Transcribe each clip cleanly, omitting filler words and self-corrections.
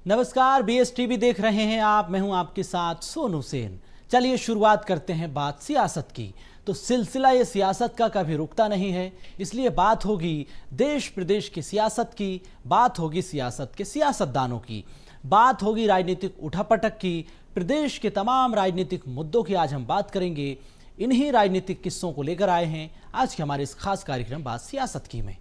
नमस्कार, BS TV देख रहे हैं आप। मैं हूं आपके साथ सोनू सेन। चलिए शुरुआत करते हैं बात सियासत की। तो सिलसिला ये सियासत का कभी रुकता नहीं है, इसलिए बात होगी देश प्रदेश की सियासत की, बात होगी सियासत के सियासतदानों की, बात होगी राजनीतिक उठापटक की, प्रदेश के तमाम राजनीतिक मुद्दों की आज हम बात करेंगे। इन्हीं राजनीतिक किस्सों को लेकर आए हैं आज के हमारे इस खास कार्यक्रम बात सियासत की में।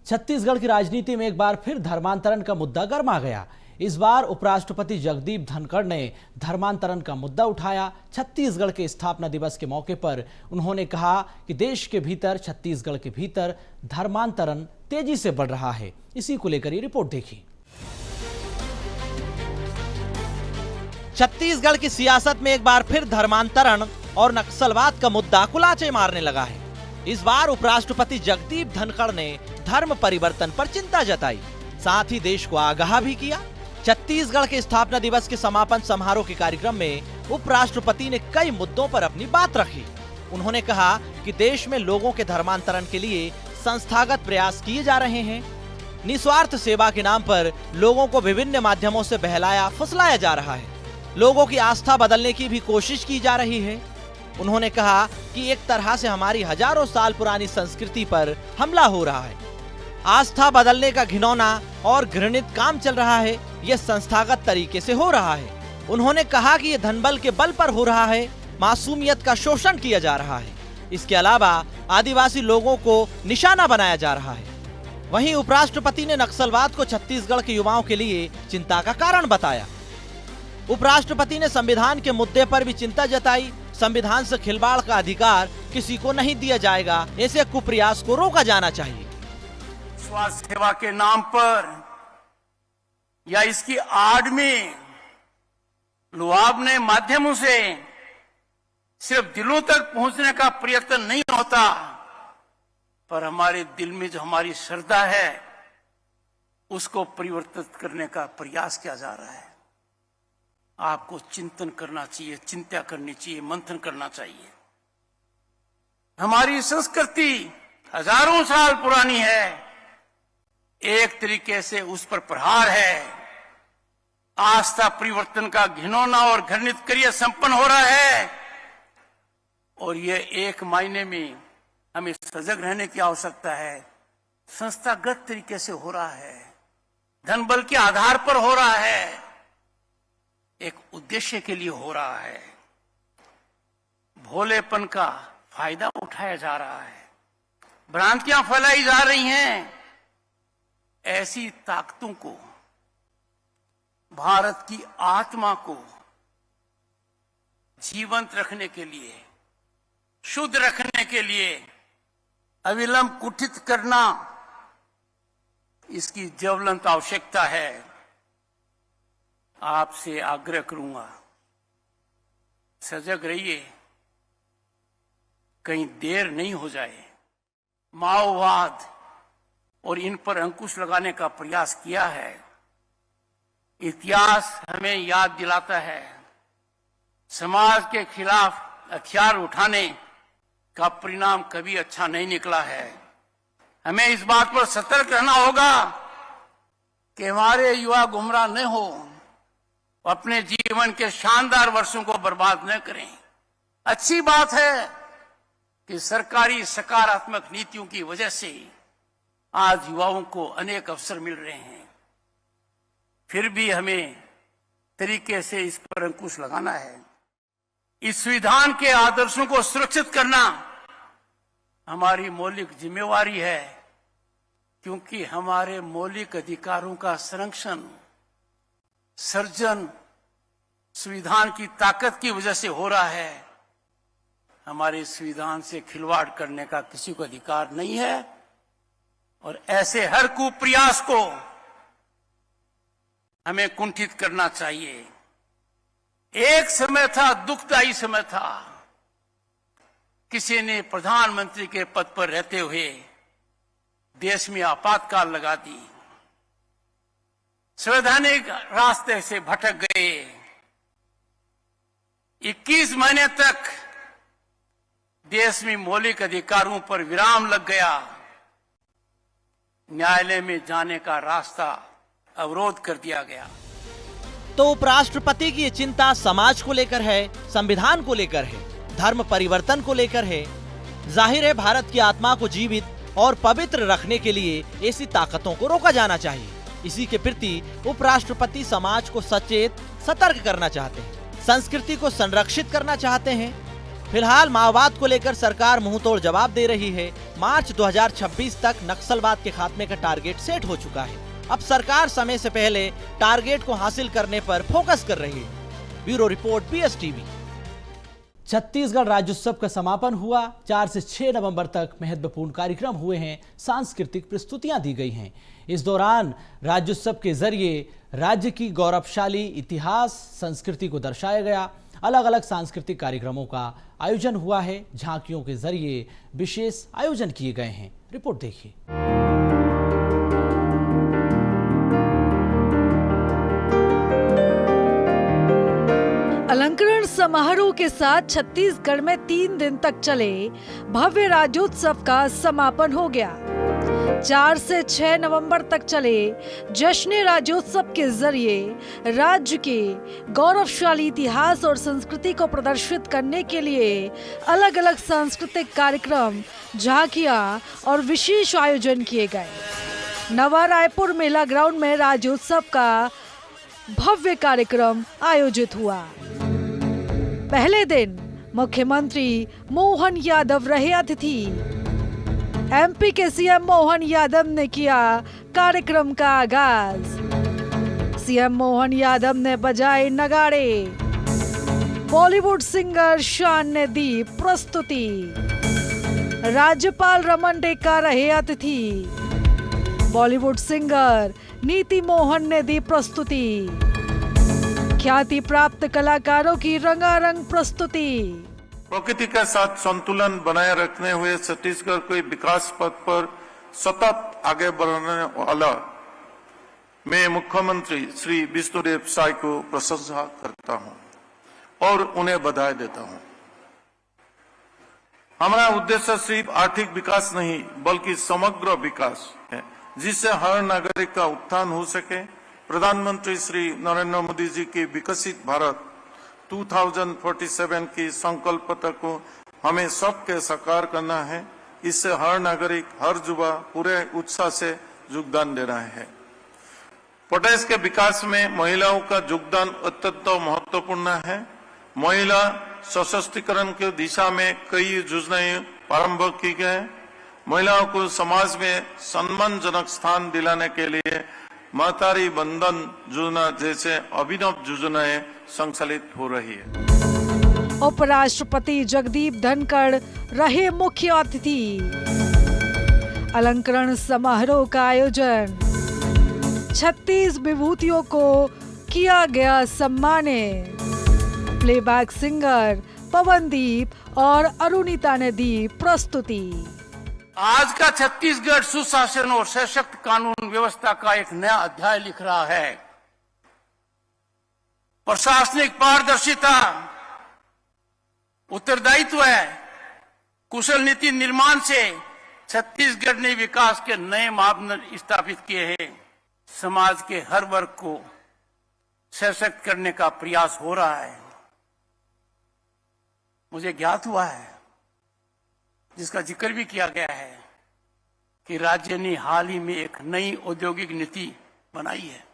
छत्तीसगढ़ की राजनीति में एक बार फिर धर्मांतरण का मुद्दा गर्मा गया। इस बार उपराष्ट्रपति जगदीप धनखड़ ने धर्मांतरण का मुद्दा उठाया। छत्तीसगढ़ के स्थापना दिवस के मौके पर उन्होंने कहा कि देश के भीतर, छत्तीसगढ़ के भीतर धर्मांतरण तेजी से बढ़ रहा है। इसी को लेकर ये रिपोर्ट देखी। छत्तीसगढ़ की सियासत में एक बार फिर धर्मांतरण और नक्सलवाद का मुद्दा कुलाचे मारने लगा है। इस बार उपराष्ट्रपति जगदीप धनखड़ ने धर्म परिवर्तन पर चिंता जताई, साथ ही देश को आगाह भी किया। छत्तीसगढ़ के स्थापना दिवस के समापन समारोह के कार्यक्रम में उपराष्ट्रपति ने कई मुद्दों पर अपनी बात रखी। उन्होंने कहा कि देश में लोगों के धर्मांतरण के लिए संस्थागत प्रयास किए जा रहे हैं। निस्वार्थ सेवा के नाम पर लोगों को विभिन्न माध्यमों से बहलाया फुसलाया जा रहा है। लोगों की आस्था बदलने की भी कोशिश की जा रही है। उन्होंने कहा कि एक तरह से हमारी हजारों साल पुरानी संस्कृति पर हमला हो रहा है। आस्था बदलने का घिनौना और घृणित काम चल रहा है, यह संस्थागत तरीके से हो रहा है। उन्होंने कहा कि यह धनबल के बल पर हो रहा है, मासूमियत का शोषण किया जा रहा है। इसके अलावा आदिवासी लोगों को निशाना बनाया जा रहा है। वहीं उपराष्ट्रपति ने नक्सलवाद को छत्तीसगढ़ के युवाओं के लिए चिंता का कारण बताया। उपराष्ट्रपति ने संविधान के मुद्दे पर भी चिंता जताई। संविधान से खिलवाड़ का अधिकार किसी को नहीं दिया जाएगा, ऐसे कुप्रयास को रोका जाना चाहिए। स्वास्थ्य सेवा के नाम पर या इसकी आड़ में लुभावने माध्यमों से सिर्फ दिलों तक पहुंचने का प्रयत्न नहीं होता, पर हमारे दिल में जो हमारी श्रद्धा है उसको परिवर्तित करने का प्रयास किया जा रहा है। आपको चिंतन करना चाहिए, चिंता करनी चाहिए, मंथन करना चाहिए। हमारी संस्कृति हजारों साल पुरानी है, एक तरीके से उस पर प्रहार है। आस्था परिवर्तन का घिनौना और घृणित क्रिया संपन्न हो रहा है, और ये एक मायने में हमें सजग रहने की आवश्यकता है। संस्थागत तरीके से हो रहा है, धन बल के आधार पर हो रहा है, एक उद्देश्य के लिए हो रहा है। भोलेपन का फायदा उठाया जा रहा है, भ्रांतियां फैलाई जा रही हैं। ऐसी ताकतों को, भारत की आत्मा को जीवंत रखने के लिए, शुद्ध रखने के लिए अविलंब कुठित करना, इसकी ज्वलंत आवश्यकता है। आपसे आग्रह करूंगा, सजग रहिए, कहीं देर नहीं हो जाए। माओवाद और इन पर अंकुश लगाने का प्रयास किया है। इतिहास हमें याद दिलाता है, समाज के खिलाफ हथियार उठाने का परिणाम कभी अच्छा नहीं निकला है। हमें इस बात पर सतर्क रहना होगा कि हमारे युवा गुमराह न हो, अपने जीवन के शानदार वर्षों को बर्बाद न करें। अच्छी बात है कि सरकारी सकारात्मक नीतियों की वजह से आज युवाओं को अनेक अवसर मिल रहे हैं, फिर भी हमें तरीके से इस पर अंकुश लगाना है। इस संविधान के आदर्शों को सुरक्षित करना हमारी मौलिक जिम्मेवारी है, क्योंकि हमारे मौलिक अधिकारों का संरक्षण, सर्जन संविधान की ताकत की वजह से हो रहा है। हमारे संविधान से खिलवाड़ करने का किसी को अधिकार नहीं है, और ऐसे हर कुप्रयास को हमें कुंठित करना चाहिए। एक समय था, दुखदायी समय था, किसी ने प्रधानमंत्री के पद पर रहते हुए देश में आपातकाल लगा दी, संवैधानिक रास्ते से भटक गए। 21 महीने तक देश में मौलिक अधिकारों पर विराम लग गया। न्यायालय में जाने का रास्ता अवरोध कर दिया गया। तो उपराष्ट्रपति की ये चिंता समाज को लेकर है, संविधान को लेकर है, धर्म परिवर्तन को लेकर है। जाहिर है भारत की आत्मा को जीवित और पवित्र रखने के लिए ऐसी ताकतों को रोका जाना चाहिए। इसी के प्रति उपराष्ट्रपति समाज को सचेत सतर्क करना चाहते हैं, संस्कृति को संरक्षित करना चाहते हैं। फिलहाल माओवाद को लेकर सरकार मुंहतोड़ जवाब दे रही है। मार्च 2026 तक नक्सलवाद के खात्मे का टारगेट सेट हो चुका है। अब सरकार समय से पहले टारगेट को हासिल करने पर फोकस कर रही है। Bureau report, BSTV। छत्तीसगढ़ राज्योत्सव का समापन हुआ। 4 से 6 नवंबर तक महत्वपूर्ण कार्यक्रम हुए हैं, सांस्कृतिक प्रस्तुतियां दी गई हैं। इस दौरान राज्योत्सव के जरिए राज्य की गौरवशाली इतिहास, संस्कृति को दर्शाया गया। अलग अलग सांस्कृतिक कार्यक्रमों का आयोजन हुआ है। झांकियों के जरिए विशेष आयोजन किए गए हैं। रिपोर्ट देखिए। अलंकरण समारोह के साथ छत्तीसगढ़ में 3 दिन तक चले भव्य राज्योत्सव का समापन हो गया। 4 से 6 नवंबर तक चले जश्न राज्योत्सव के जरिए राज्य के गौरवशाली इतिहास और संस्कृति को प्रदर्शित करने के लिए अलग अलग सांस्कृतिक कार्यक्रम, झांकियां और विशेष आयोजन किए गए। नवा रायपुर मेला ग्राउंड में राज्योत्सव का भव्य कार्यक्रम आयोजित हुआ। पहले दिन मुख्यमंत्री मोहन यादव रहे अतिथि। MP के CM मोहन यादव ने किया कार्यक्रम का आगाज। CM मोहन यादव ने बजाए नगाड़े। बॉलीवुड सिंगर शान ने दी प्रस्तुति। राज्यपाल रमन डेका रहे अतिथि। बॉलीवुड सिंगर नीति मोहन ने दी प्रस्तुति। ख्याति प्राप्त कलाकारों की रंगारंग प्रस्तुति। प्रकृति के साथ संतुलन बनाए रखने हुए छत्तीसगढ़ को विकास पथ पर सतत आगे बढ़ाने वाला मैं मुख्यमंत्री श्री विष्णुदेव साय को प्रशंसा करता हूं और उन्हें बधाई देता हूं। हमारा उद्देश्य सिर्फ आर्थिक विकास नहीं बल्कि समग्र विकास है, जिससे हर नागरिक का उत्थान हो सके। प्रधानमंत्री श्री नरेंद्र मोदी जी की विकसित भारत 2047 की संकल्पता को हमें सबके साकार करना है। इससे हर नागरिक, हर युवा पूरे उत्साह से योगदान दे रहे हैं। प्रदेश के विकास में महिलाओं का योगदान अत्यंत महत्वपूर्ण है। महिला सशक्तिकरण की दिशा में कई योजनाएं प्रारंभ की गए। महिलाओं को समाज में सम्मानजनक स्थान दिलाने के लिए महतारी बंधन योजना जैसे अभिनव योजनाएं संचालित हो रही है। उपराष्ट्रपति जगदीप धनखड़ रहे मुख्य अतिथि। अलंकरण समारोह का आयोजन। 36 विभूतियों को किया गया सम्मानित। प्लेबैक सिंगर पवनदीप और अरुणिता ने दी प्रस्तुति। आज का छत्तीसगढ़ सुशासन और सशक्त कानून व्यवस्था का एक नया अध्याय लिख रहा है। प्रशासनिक पारदर्शिता, उत्तरदायित्व है, कुशल नीति निर्माण से छत्तीसगढ़ ने विकास के नए मापदंड स्थापित किए हैं। समाज के हर वर्ग को सशक्त करने का प्रयास हो रहा है। मुझे ज्ञात हुआ है, जिसका जिक्र भी किया गया है, कि राज्य ने हाल ही में एक नई औद्योगिक नीति बनाई है।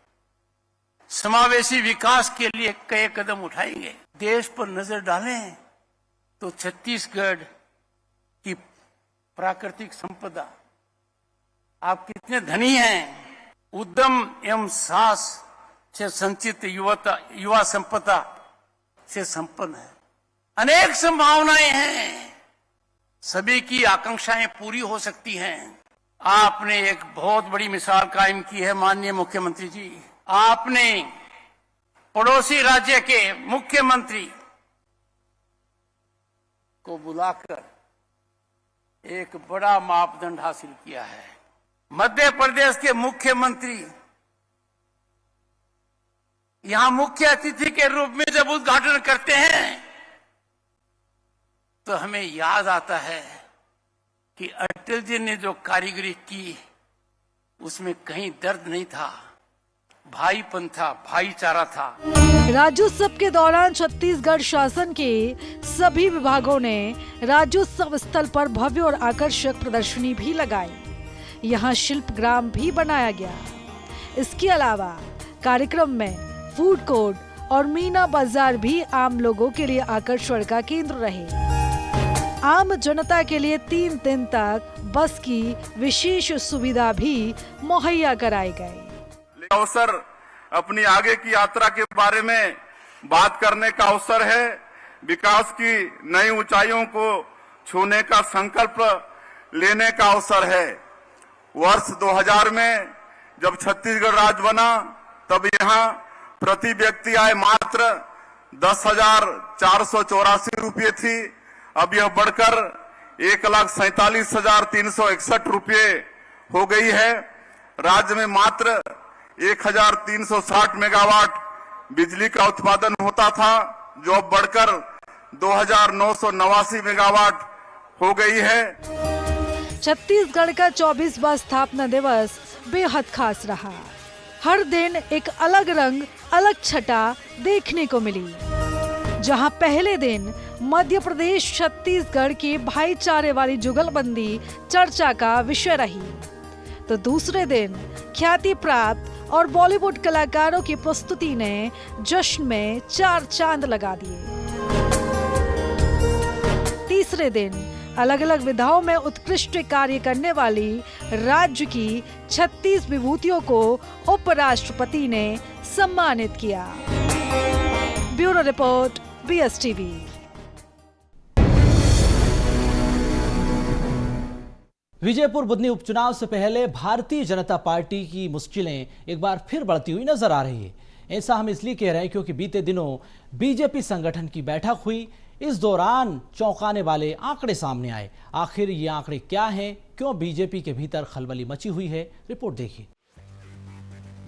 समावेशी विकास के लिए कई कदम उठाएंगे। देश पर नजर डालें तो छत्तीसगढ़ की प्राकृतिक संपदा, आप कितने धनी हैं। उद्यम एवं साहस से संचित युवा संपदा से संपन्न है। अनेक संभावनाएं हैं। सभी की आकांक्षाएं पूरी हो सकती हैं। आपने एक बहुत बड़ी मिसाल कायम की है माननीय मुख्यमंत्री जी। आपने पड़ोसी राज्य के मुख्यमंत्री को बुलाकर एक बड़ा मापदंड हासिल किया है। मध्य प्रदेश के मुख्यमंत्री यहां मुख्य अतिथि के रूप में जब उद्घाटन करते हैं तो हमें याद आता है कि अटल जी ने जो कारीगरी की उसमें कहीं दर्द नहीं था, भाईपन था, भाईचारा था। राज्योत्सव के दौरान छत्तीसगढ़ शासन के सभी विभागों ने राज्योत्सव स्थल पर भव्य और आकर्षक प्रदर्शनी भी लगाई। यहाँ शिल्पग्राम भी बनाया गया। इसके अलावा कार्यक्रम में फूड कोर्ट और मीना बाजार भी आम लोगों के लिए आकर्षण का केंद्र रहे। आम जनता के लिए 3 दिन तक बस की विशेष सुविधा भी मुहैया कराई गई। अवसर अपनी आगे की यात्रा के बारे में बात करने का अवसर है। विकास की नई ऊंचाइयों को छूने का संकल्प लेने का अवसर है। वर्ष 2000 में जब छत्तीसगढ़ राज्य बना तब यहाँ प्रति व्यक्ति आय मात्र 10,484 रुपये थी। अब यह बढ़कर 1,47,361 रुपये हो गई है। राज्य में मात्र 1,360 मेगावाट बिजली का उत्पादन होता था, जो अब बढ़कर 2,989 मेगावाट हो गई है। छत्तीसगढ़ का 24वां स्थापना दिवस बेहद खास रहा। हर दिन एक अलग रंग, अलग छटा देखने को मिली। जहां पहले दिन मध्य प्रदेश छत्तीसगढ़ की भाईचारे वाली जुगलबंदी चर्चा का विषय रही, तो दूसरे दिन ख्याति प्राप्त और बॉलीवुड कलाकारों की प्रस्तुति ने जश्न में 4 चांद लगा दिए। तीसरे दिन अलग अलग विधाओं में उत्कृष्ट कार्य करने वाली राज्य की 36 विभूतियों को उपराष्ट्रपति ने सम्मानित किया। Bureau report, BSTV। Vijaypur Budhni उपचुनाव से पहले भारतीय जनता पार्टी की मुश्किलें एक बार फिर बढ़ती हुई नजर आ रही है। ऐसा हम इसलिए कह रहे हैं क्योंकि बीते दिनों बीजेपी संगठन की बैठक हुई। इस दौरान चौंकाने वाले आंकड़े सामने आए। आखिर ये आंकड़े क्या हैं, क्यों बीजेपी के भीतर खलबली मची हुई है, रिपोर्ट देखिए।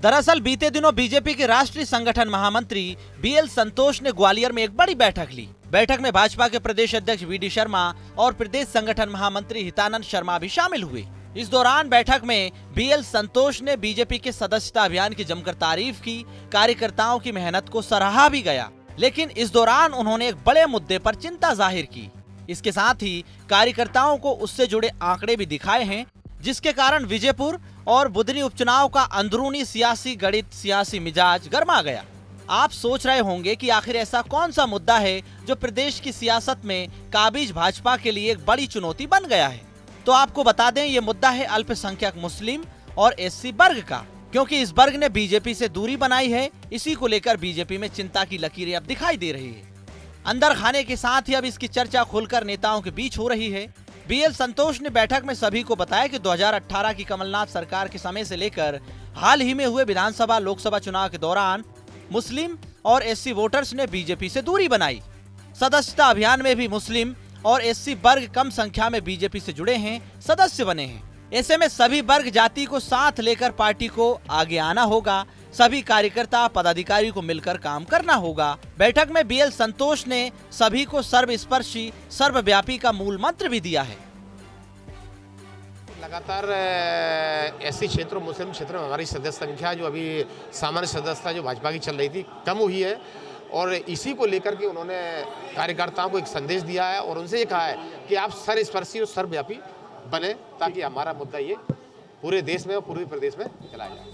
दरअसल बीते दिनों बीजेपी के राष्ट्रीय संगठन महामंत्री BL संतोष ने ग्वालियर में एक बड़ी बैठक ली। बैठक में भाजपा के प्रदेश अध्यक्ष VD शर्मा और प्रदेश संगठन महामंत्री हितानंद शर्मा भी शामिल हुए। इस दौरान बैठक में BL संतोष ने बीजेपी के सदस्यता अभियान की जमकर तारीफ की। कार्यकर्ताओं की मेहनत को सराहा भी गया, लेकिन इस दौरान उन्होंने एक बड़े मुद्दे पर चिंता जाहिर की। इसके साथ ही कार्यकर्ताओं को उससे जुड़े आंकड़े भी दिखाए हैं, जिसके कारण विजयपुर और बुधनी उपचुनाव का अंदरूनी सियासी गणित, सियासी मिजाज गर्मा गया। आप सोच रहे होंगे कि आखिर ऐसा कौन सा मुद्दा है जो प्रदेश की सियासत में काबिज भाजपा के लिए एक बड़ी चुनौती बन गया है। तो आपको बता दें, ये मुद्दा है अल्पसंख्यक मुस्लिम और SC वर्ग का, क्योंकि इस वर्ग ने बीजेपी से दूरी बनाई है। इसी को लेकर बीजेपी में चिंता की लकीरें अब दिखाई दे रही है। अंदर खाने के साथ ही अब इसकी चर्चा खुलकर नेताओं के बीच हो रही है। BL संतोष ने बैठक में सभी को बताया कि 2018 की कमलनाथ सरकार के समय से लेकर हाल ही में हुए विधानसभा लोकसभा चुनाव के दौरान मुस्लिम और SC वोटर्स ने बीजेपी से दूरी बनाई। सदस्यता अभियान में भी मुस्लिम और SC वर्ग कम संख्या में बीजेपी से जुड़े हैं, सदस्य बने हैं। ऐसे में सभी वर्ग जाति को साथ लेकर पार्टी को आगे आना होगा। सभी कार्यकर्ता पदाधिकारी को मिलकर काम करना होगा। बैठक में BL संतोष ने सभी को सर्वस्पर्शी, सर्वव्यापी का मूल मंत्र भी दिया है। लगातार SC क्षेत्र और मुस्लिम क्षेत्र में हमारी सदस्य संख्या जो अभी सामान्य सदस्यता जो भाजपा की चल रही थी कम हुई है, और इसी को लेकर के उन्होंने कार्यकर्ताओं को एक संदेश दिया है और उनसे ये कहा है कि आप सर्वस्पर्शी और सर्वव्यापी बने, ताकि हमारा मुद्दा ये पूरे देश में और पूरे प्रदेश में चला जाए।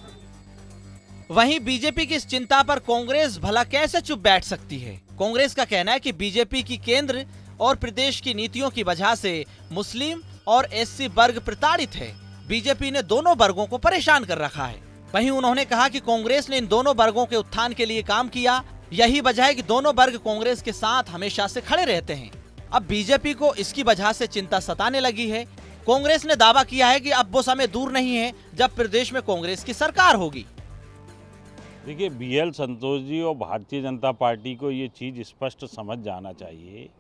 वहीं बीजेपी की इस चिंता पर कांग्रेस भला कैसे चुप बैठ सकती है। कांग्रेस का कहना है कि बीजेपी की केंद्र और प्रदेश की नीतियों की वजह से मुस्लिम और SC वर्ग प्रताड़ित है। बीजेपी ने दोनों वर्गों को परेशान कर रखा है। वहीं उन्होंने कहा कि कांग्रेस ने इन दोनों वर्गों के उत्थान के लिए काम किया। यही वजह है कि दोनों वर्ग कांग्रेस के साथ हमेशा से खड़े रहते हैं। अब बीजेपी को इसकी वजह से चिंता सताने लगी है। कांग्रेस ने दावा किया है कि अब वो समय दूर नहीं है जब प्रदेश में कांग्रेस की सरकार होगी। देखिए, BL संतोष जी और भारतीय जनता पार्टी को ये चीज़ स्पष्ट समझ जाना चाहिए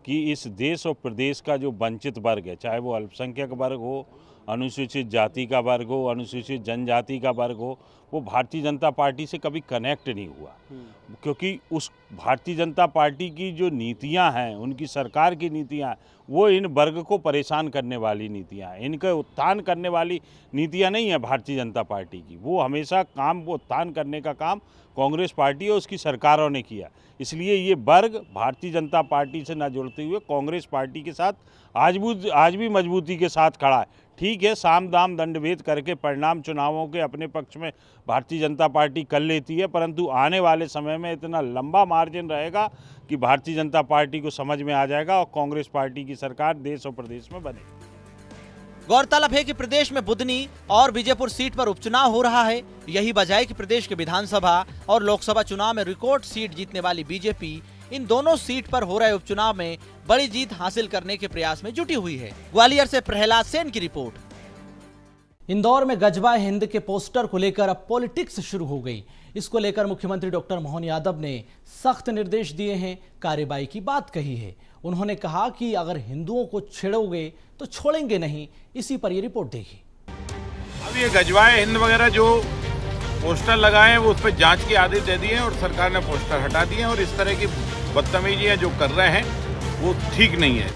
कि इस देश और प्रदेश का जो वंचित वर्ग है, चाहे वो अल्पसंख्यक वर्ग हो, अनुसूचित जाति का वर्ग हो, अनुसूचित जनजाति का वर्ग हो, वो भारतीय जनता पार्टी से कभी कनेक्ट नहीं हुआ, क्योंकि उस भारतीय जनता पार्टी की जो नीतियां हैं, उनकी सरकार की नीतियां हैं, वो इन वर्ग को परेशान करने वाली नीतियां हैं, इनके उत्थान करने वाली नीतियां नहीं है भारतीय जनता पार्टी की। वो हमेशा उत्थान करने का काम कांग्रेस पार्टी और उसकी सरकारों ने किया। इसलिए ये वर्ग भारतीय जनता पार्टी से न जुड़ते हुए कांग्रेस पार्टी के साथ आज भी मजबूती के साथ खड़ा है। ठीक है, साम दाम दंडभेद करके परिणाम चुनावों के अपने पक्ष में भारतीय जनता पार्टी कर लेती है, परंतु आने वाले समय में इतना लंबा मार्जिन रहेगा कि भारतीय जनता पार्टी को समझ में आ जाएगा और कांग्रेस पार्टी की सरकार देश और प्रदेश में बनेगी। गौरतलब है कि प्रदेश में बुधनी और बीजेपुर सीट पर उपचुनाव हो रहा है। यही वजह है कि प्रदेश के विधानसभा और लोकसभा चुनाव में रिकॉर्ड सीट जीतने वाली बीजेपी इन दोनों सीट पर हो रहे उपचुनाव में बड़ी जीत हासिल करने के प्रयास में जुटी हुई है। ग्वालियर से प्रहलाद सेन की रिपोर्ट। इंदौर में गजबा हिंद के पोस्टर को लेकर अब पॉलिटिक्स शुरू हो गई। इसको लेकर मुख्यमंत्री डॉक्टर मोहन यादव ने सख्त निर्देश दिए हैं, कार्रवाई की बात कही है। उन्होंने कहा कि अगर हिंदुओं को छेड़ोगे तो छोड़ेंगे नहीं। इसी पर ये रिपोर्ट देखिए। अब ये गजवाए हिंद वगैरह जो पोस्टर लगाए हैं वो उस पर जांच के आदेश दे दिए हैं और सरकार ने पोस्टर हटा दिए हैं, और इस तरह की बदतमीजियां जो कर रहे हैं वो ठीक नहीं है।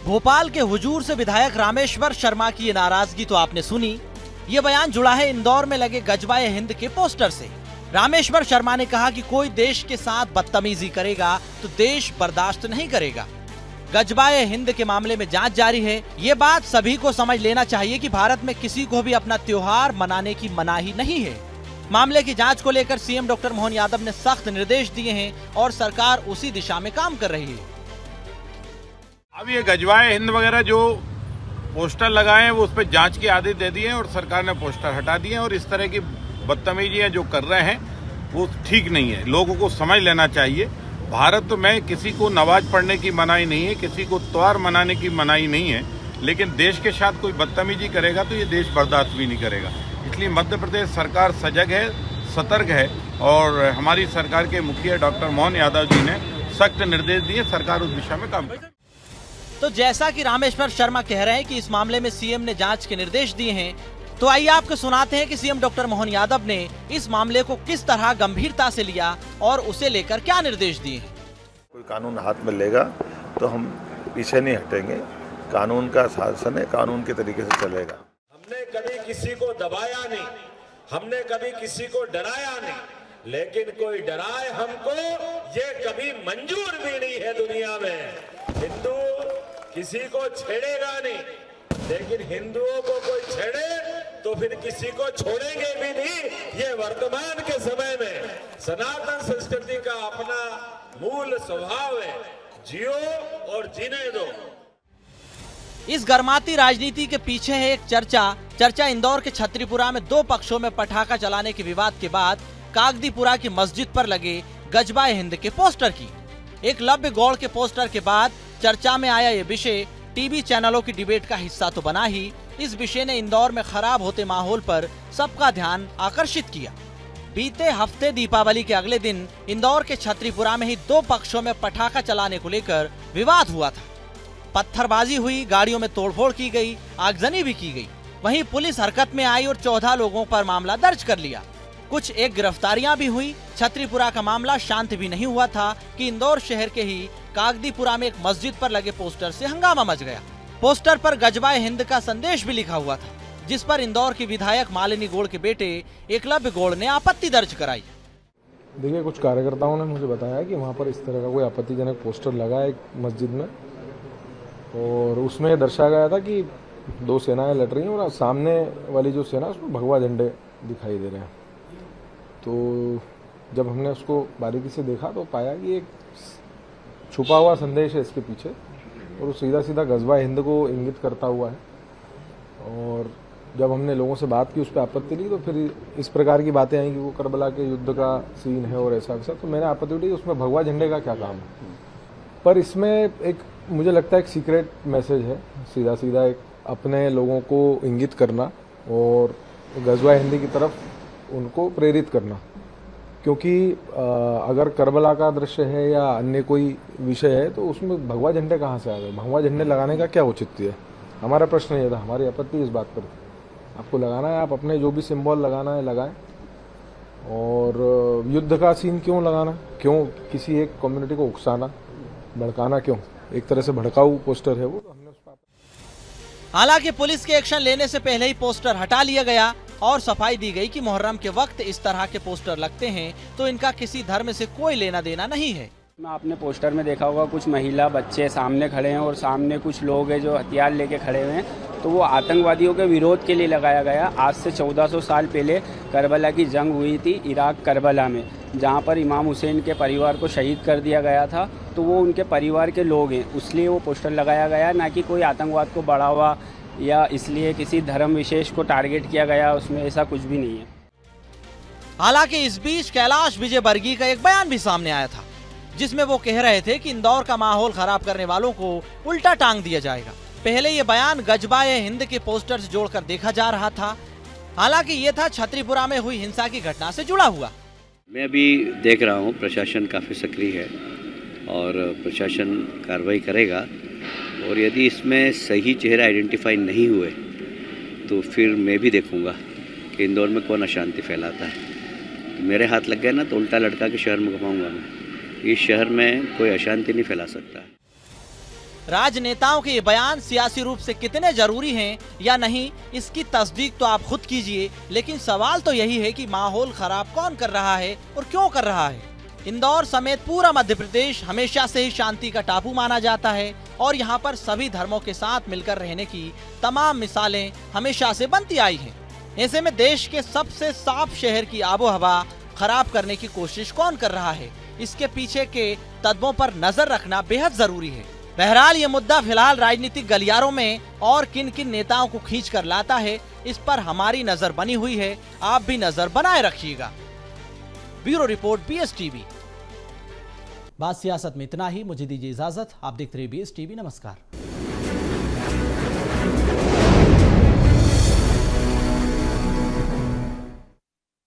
भोपाल के हुजूर से विधायक रामेश्वर शर्मा की ये नाराजगी तो आपने सुनी। ये बयान जुड़ा है इंदौर में लगे गजवाए हिंद के पोस्टर से। रामेश्वर शर्मा ने कहा कि कोई देश के साथ बदतमीजी करेगा तो देश बर्दाश्त नहीं करेगा। गजबाए हिंद के मामले में जांच जारी है। ये बात सभी को समझ लेना चाहिए कि भारत में किसी को भी अपना त्योहार मनाने की मनाही नहीं है। मामले की जांच को लेकर सीएम डॉक्टर मोहन यादव ने सख्त निर्देश दिए हैं और सरकार उसी दिशा में काम कर रही है। अब ये गजवाए हिंद वगैरह जो पोस्टर लगाए हैं वो उस पर जांच के आदेश दे दिए हैं और सरकार ने पोस्टर हटा दिए हैं, और इस तरह की बदतमीजियां जो कर रहे हैं वो ठीक नहीं है। लोगों को समझ लेना चाहिए, भारत में किसी को नमाज पढ़ने की मनाही नहीं है, किसी को त्योहार मनाने की मनाही नहीं है, लेकिन देश के साथ कोई बदतमीजी करेगा तो ये देश बर्दाश्त भी नहीं करेगा। इसलिए मध्य प्रदेश सरकार सजग है, सतर्क है, और हमारी सरकार के मुखिया डॉक्टर मोहन यादव जी ने सख्त निर्देश दिए, सरकार उस दिशा में काम करेगी। तो जैसा कि रामेश्वर शर्मा कह रहे हैं कि इस मामले में सीएम ने जांच के निर्देश दिए हैं, तो आइए आपको सुनाते हैं कि सीएम डॉक्टर मोहन यादव ने इस मामले को किस तरह गंभीरता से लिया और उसे लेकर क्या निर्देश दिए हैं। कोई कानून हाथ में लेगा तो हम पीछे नहीं हटेंगे। कानून का शासन है, कानून के तरीके से चलेगा। हमने कभी किसी को दबाया नहीं, हमने कभी किसी को डराया नहीं, लेकिन कोई डराए हमको ये कभी मंजूर भी नहीं है। दुनिया में हिंदू किसी को छेड़ेगा नहीं, लेकिन हिंदुओं को कोई छेड़े तो फिर किसी को छोड़ेंगे भी नहीं। ये वर्तमान के समय में सनातन संस्कृति का अपना मूल स्वभाव है, जियो और जीने दो। इस गर्माती राजनीति के पीछे है एक चर्चा इंदौर के छतरीपुरा में दो पक्षों में पटाखा चलाने के विवाद के बाद कागदीपुरा की मस्जिद पर लगे गजबाए हिंद के पोस्टर की। एकलव्य गौड़ के पोस्टर के बाद चर्चा में आया ये विषय टीवी चैनलों की डिबेट का हिस्सा तो बना ही, इस विषय ने इंदौर में खराब होते माहौल पर सबका ध्यान आकर्षित किया। बीते हफ्ते दीपावली के अगले दिन इंदौर के छतरीपुरा में ही दो पक्षों में पटाखा चलाने को लेकर विवाद हुआ था। पत्थरबाजी हुई, गाड़ियों में तोड़फोड़ की गई, आगजनी भी की गई। वहीं पुलिस हरकत में आई और 14 लोगों पर मामला दर्ज कर लिया। कुछ एक गिरफ्तारियां भी हुई। छतरीपुरा का मामला शांत भी नहीं हुआ था कि इंदौर शहर के ही कागदीपुरा में एक मस्जिद पर लगे पोस्टर से हंगामा मच गया। पोस्टर पर गजबाए हिंद का संदेश भी लिखा हुआ था, जिस पर इंदौर की विधायक मालिनी गौड़ के बेटे एकलव्य गौड़ ने आपत्ति दर्ज कराई। देखिए, कुछ कार्यकर्ताओं ने मुझे बताया कि वहाँ पर इस तरह का कोई आपत्तिजनक पोस्टर लगा है एक मस्जिद में, और उसमें दर्शाया गया था कि दो सेनाएं लड़ रही हैं और सामने वाली जो सेना उसमें भगवा झंडे दिखाई दे रहे हैं। तो जब हमने उसको बारीकी से देखा तो पाया कि एक छुपा हुआ संदेश है इसके पीछे, और वो सीधा सीधा गजबाए हिंद को इंगित करता हुआ है। और जब हमने लोगों से बात की, उस पर आपत्ति ली, तो फिर इस प्रकार की बातें आई कि वो करबला के युद्ध का सीन है और ऐसा वैसा। तो मैंने आपत्ति उठी, उसमें भगवा झंडे का क्या काम है। पर इसमें एक मुझे लगता है एक सीक्रेट मैसेज है, सीधा सीधा एक अपने लोगों को इंगित करना और गजबाए हिंद की तरफ उनको प्रेरित करना। क्योंकि अगर करबला का दृश्य है या अन्य कोई विषय है तो उसमें भगवा झंडे कहाँ से आ गए? भगवा झंडे लगाने का क्या औचित्य है? हमारा प्रश्न ये था, हमारी आपत्ति इस बात पर थी, आपको लगाना है, आप अपने जो भी सिंबल लगाना है लगाएं, और युद्ध का सीन क्यों लगाना, क्यों किसी एक कम्युनिटी को उकसाना, भड़काना, क्यों? एक तरह से भड़काऊ पोस्टर है वो, तो हमने उस पर। हालांकि पुलिस के एक्शन लेने से पहले ही पोस्टर हटा लिया गया और सफाई दी गई कि मुहर्रम के वक्त इस तरह के पोस्टर लगते हैं तो इनका किसी धर्म से कोई लेना देना नहीं है। आपने पोस्टर में देखा होगा कुछ महिला बच्चे सामने खड़े हैं और सामने कुछ लोग हैं जो हथियार लेके खड़े हुए हैं, तो वो आतंकवादियों के विरोध के लिए लगाया गया। आज से 1400 साल पहले करबला की जंग हुई थी इराक करबला में, जहाँ पर इमाम हुसैन के परिवार को शहीद कर दिया गया था, तो वो उनके परिवार के लोग हैं, इसलिए वो पोस्टर लगाया गया, ना कि कोई आतंकवाद को बढ़ावा या इसलिए किसी धर्म विशेष को टारगेट किया गया, उसमें ऐसा कुछ भी नहीं है। हालांकि इस बीच कैलाश विजयवर्गीय का एक बयान भी सामने आया था जिसमें वो कह रहे थे कि इंदौर का माहौल खराब करने वालों को उल्टा टांग दिया जाएगा। पहले ये बयान गजबाए हिंद के पोस्टर से जोड़कर देखा जा रहा था, हालांकि ये था छतरीपुरा में हुई हिंसा की घटना से जुड़ा हुआ। मैं अभी देख रहा हूँ प्रशासन काफ़ी सक्रिय है और प्रशासन कार्रवाई करेगा, और यदि इसमें सही चेहरे आइडेंटिफाई नहीं हुए तो फिर मैं भी देखूंगा कि इंदौर में कौन अशांति फैलाता है। तो मेरे हाथ लग गया ना तो उल्टा लटका के शहर में घुमाऊंगा मैं। इस शहर में कोई अशांति नहीं फैला सकता। राजनेताओं के ये बयान सियासी रूप से कितने जरूरी हैं या नहीं, इसकी तस्दीक तो आप खुद कीजिए, लेकिन सवाल तो यही है कि माहौल खराब कौन कर रहा है और क्यों कर रहा है। इंदौर समेत पूरा मध्य प्रदेश हमेशा से ही शांति का टापू माना जाता है और यहाँ पर सभी धर्मों के साथ मिलकर रहने की तमाम मिसालें हमेशा से बनती आई हैं। ऐसे में देश के सबसे साफ शहर की आबोहवा खराब करने की कोशिश कौन कर रहा है, इसके पीछे के तत्वों पर नजर रखना बेहद जरूरी है। बहरहाल ये मुद्दा फिलहाल राजनीतिक गलियारों में और किन किन नेताओं को खींच कर लाता है, इस पर हमारी नजर बनी हुई है, आप भी नजर बनाए रखिएगा। Bureau report BSTV। बात सियासत में इतना ही, मुझे दीजिए इजाजत। आप देखते रहिए BSTV। नमस्कार।